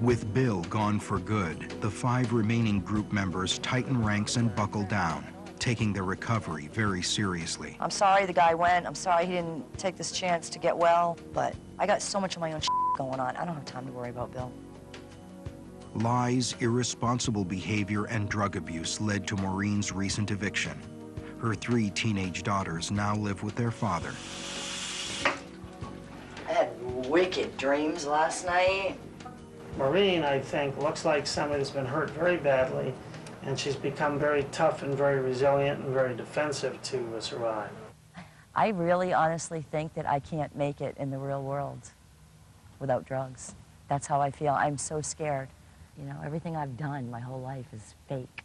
With Bill gone for good, the 5 remaining group members tighten ranks and buckle down, taking their recovery very seriously. I'm sorry the guy went. I'm sorry he didn't take this chance to get well, but I got so much of my own going on. I don't have time to worry about Bill. Lies, irresponsible behavior, and drug abuse led to Maureen's recent eviction. Her 3 teenage daughters now live with their father. I had wicked dreams last night. Maureen, I think, looks like somebody that's been hurt very badly, and she's become very tough and very resilient and very defensive to survive. I really honestly think that I can't make it in the real world without drugs. That's how I feel. I'm so scared. You know, everything I've done my whole life is fake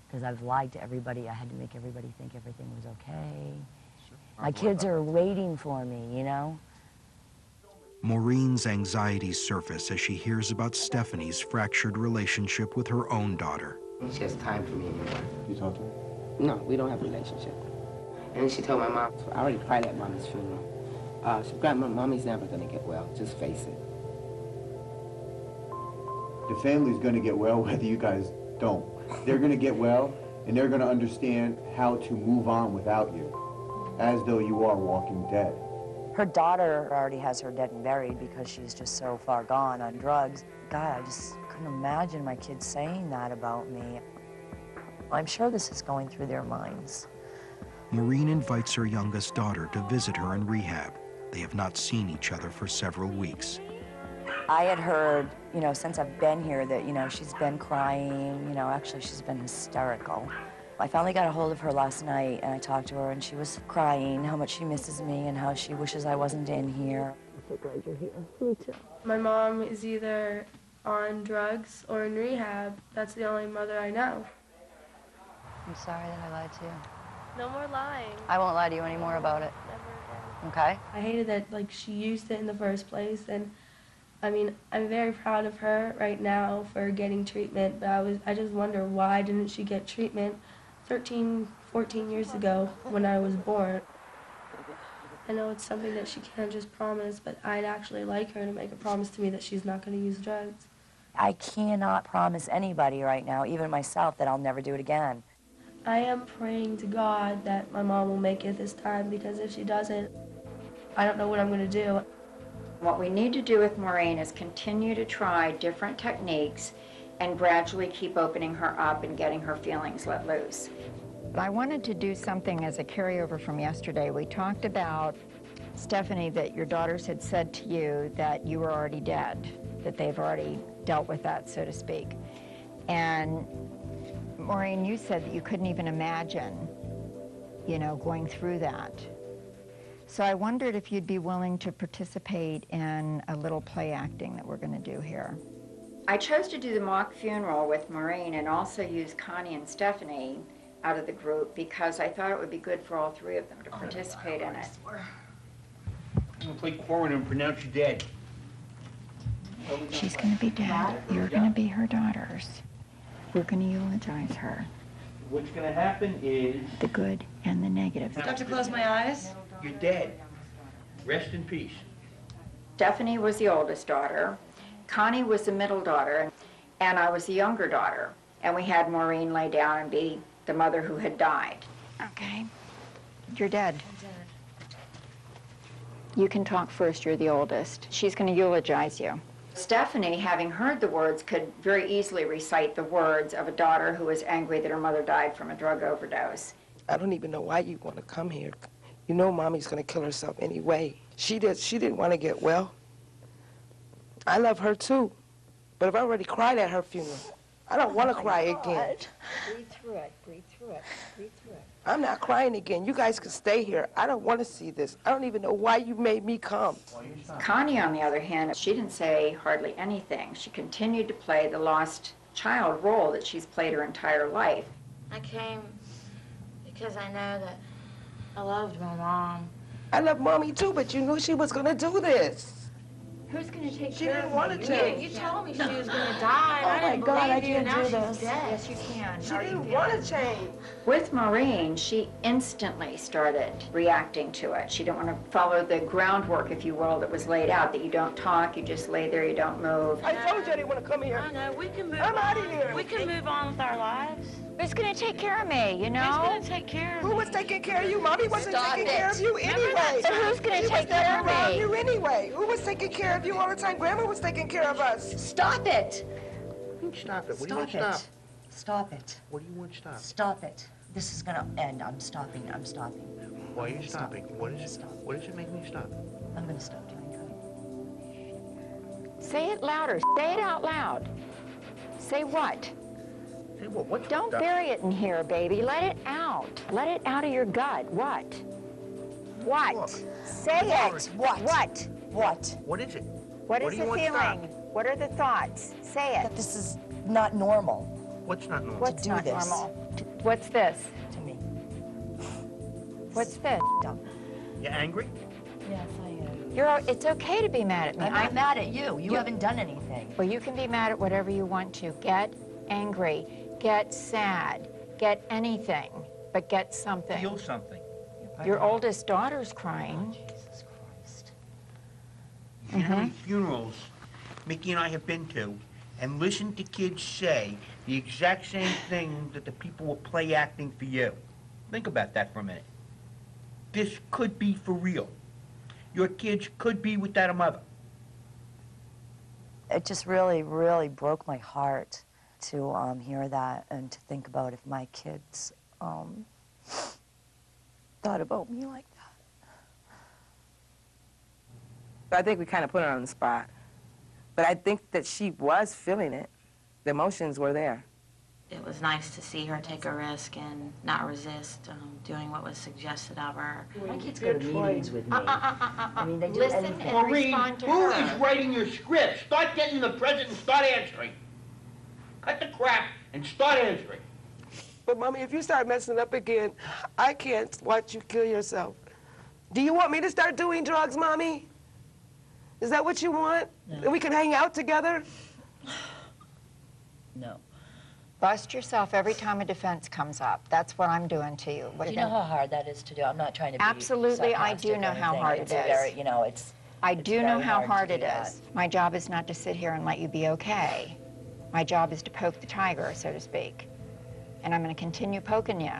because I've lied to everybody. I had to make everybody think everything was okay. My kids are waiting for me, you know? Maureen's anxieties surface as she hears about Stephanie's fractured relationship with her own daughter. She has time for me anymore. You talk to her? No, we don't have a relationship. And she told my mom, I already cried at Mommy's funeral. She cried, Mommy's never gonna get well, just face it. The family's gonna get well whether you guys don't. They're gonna get well, and they're gonna understand how to move on without you, as though you are walking dead. Her daughter already has her dead and buried because she's just so far gone on drugs. God, I just couldn't imagine my kids saying that about me. I'm sure this is going through their minds. Maureen invites her youngest daughter to visit her in rehab. They have not seen each other for several weeks. I had heard, you know, since I've been here that, you know, she's been crying, you know, actually she's been hysterical. I finally got a hold of her last night and I talked to her and she was crying how much she misses me and how she wishes I wasn't in here. I'm so glad you're here. Me too. My mom is either on drugs or in rehab. That's the only mother I know. I'm sorry that I lied to you. No more lying. I won't lie to you anymore about it. Never again. Okay? I hated that, like, she used it in the first place, and I mean, I'm very proud of her right now for getting treatment, but I just wonder why didn't she get treatment 13, 14 years ago when I was born. I know it's something that she can't just promise, but I'd actually like her to make a promise to me that she's not going to use drugs. I cannot promise anybody right now, even myself, that I'll never do it again. I am praying to God that my mom will make it this time, because if she doesn't, I don't know what I'm going to do. What we need to do with Maureen is continue to try different techniques and gradually keep opening her up and getting her feelings let loose. I wanted to do something as a carryover from yesterday. We talked about, Stephanie, that your daughters had said to you that you were already dead, that they've already dealt with that, so to speak. And Maureen, you said that you couldn't even imagine, you know, going through that. So I wondered if you'd be willing to participate in a little play acting that we're going to do here. I chose to do the mock funeral with Maureen and also use Connie and Stephanie out of the group because I thought it would be good for all 3 of them to participate in it. I'm going to play Corwin and pronounce you dead. She's going to be dead. You're going to be her daughters. We're going to eulogize her. What's going to happen is... The good and the negative. Do I have to close my eyes? You're dead. Rest in peace. Stephanie was the oldest daughter, Connie was the middle daughter, and I was the younger daughter. And we had Maureen lay down and be the mother who had died. Okay. You're dead. I'm dead. You can talk first. You're the oldest. She's going to eulogize you. Stephanie, having heard the words, could very easily recite the words of a daughter who was angry that her mother died from a drug overdose. I don't even know why you want to come here. You know Mommy's going to kill herself anyway. She didn't want to get well. I love her too, but I've already cried at her funeral. I don't want to cry again. Breathe through it, breathe through it, breathe through it. I'm not crying again. You guys can stay here. I don't want to see this. I don't even know why you made me come. Connie, on the other hand, she didn't say hardly anything. She continued to play the lost child role that she's played her entire life. I came because I know that I loved my mom. I love Mommy too, but you knew she was going to do this. Who's going to take She care didn't of want me? to change. You told me she was gonna die. Oh I my didn't God, I believe you. can't Now do she's this. dead. Yes, you can. She How are you didn't feeling? want to change. With Maureen, she instantly started reacting to it. She didn't want to follow the groundwork, if you will, that was laid out, that you don't talk, you just lay there, you don't move. I told you I didn't want to come here. I know, we can move I'm on. outta here. We can move on with our lives. Who's going to take care of me, you Who's know? gonna take care of Who me? was taking care of you? Mommy wasn't Stop taking it. care of you anyway. So who's going She to was take care never of around me? you anyway. Who was taking care of you all the time? Grandma was taking care of us. Stop it. Stop it. What do you Stop want stop? it. Stop it. What do you want stop? Stop it. This is gonna end. I'm stopping. I'm stopping. Why are you stopping? What is it? What does it make me stop? I'm gonna stop doing that. Say it louder. Say it out loud. Say what? Say what? What's Don't stop? bury it in here, baby. Let it out. Let it out of your gut. What? What? Look. Say it. What? What? What? What is it? What What is do you the want feeling? stopped? What are the thoughts? Say it. That this is not normal What's not normal? What's do not this. normal? What's this? to me. What's this? You angry? Yes, I am. It's okay to be mad at me. I'm not mad at you. You haven't done anything. Well, you can be mad at whatever you want to. Get angry. Get sad. Get anything, but get something. Feel something. Your oldest daughter's crying. Jesus Christ. You know how many funerals Mickey and I have been to and listened to kids say the exact same thing that the people were play acting for you. Think about that for a minute. This could be for real. Your kids could be without a mother. It just really, really broke my heart to hear that and to think about if my kids thought about me like that. I think we kind of put her on the spot. But I think that she was feeling it. The emotions were there. It was nice to see her take a risk and not resist doing what was suggested of her. My kids go to meetings with me. I mean, they do Listen anything. and respond to who her. is writing your script? Start getting the present and start answering. Cut the crap and start answering. But, Mommy, if you start messing up again, I can't watch you kill yourself. Do you want me to start doing drugs, Mommy? Is that what you want? No. That we can hang out together? No. Bust yourself every time a defense comes up. That's what I'm doing to you. Do you know how hard that is to do? I'm not trying to be Absolutely, I do sarcastic or know how anything. hard It's it a is. very, you know, it's I do know very how hard to hard do it that. is. My job is not to sit here and let you be okay. My job is to poke the tiger, so to speak. And I'm going to continue poking you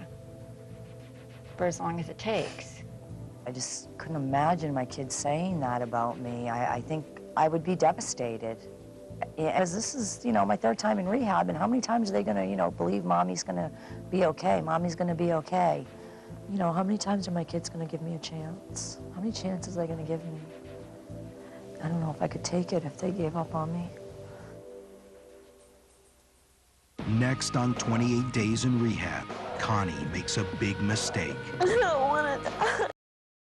for as long as it takes. I just couldn't imagine my kids saying that about me. I think I would be devastated. As this is, you know, my third time in rehab, and how many times are they gonna, you know, believe mommy's gonna be okay, mommy's gonna be okay? You know, how many times are my kids gonna give me a chance? How many chances are they gonna give me? I don't know if I could take it if they gave up on me. Next on 28 Days in Rehab, Connie makes a big mistake. I don't want to die.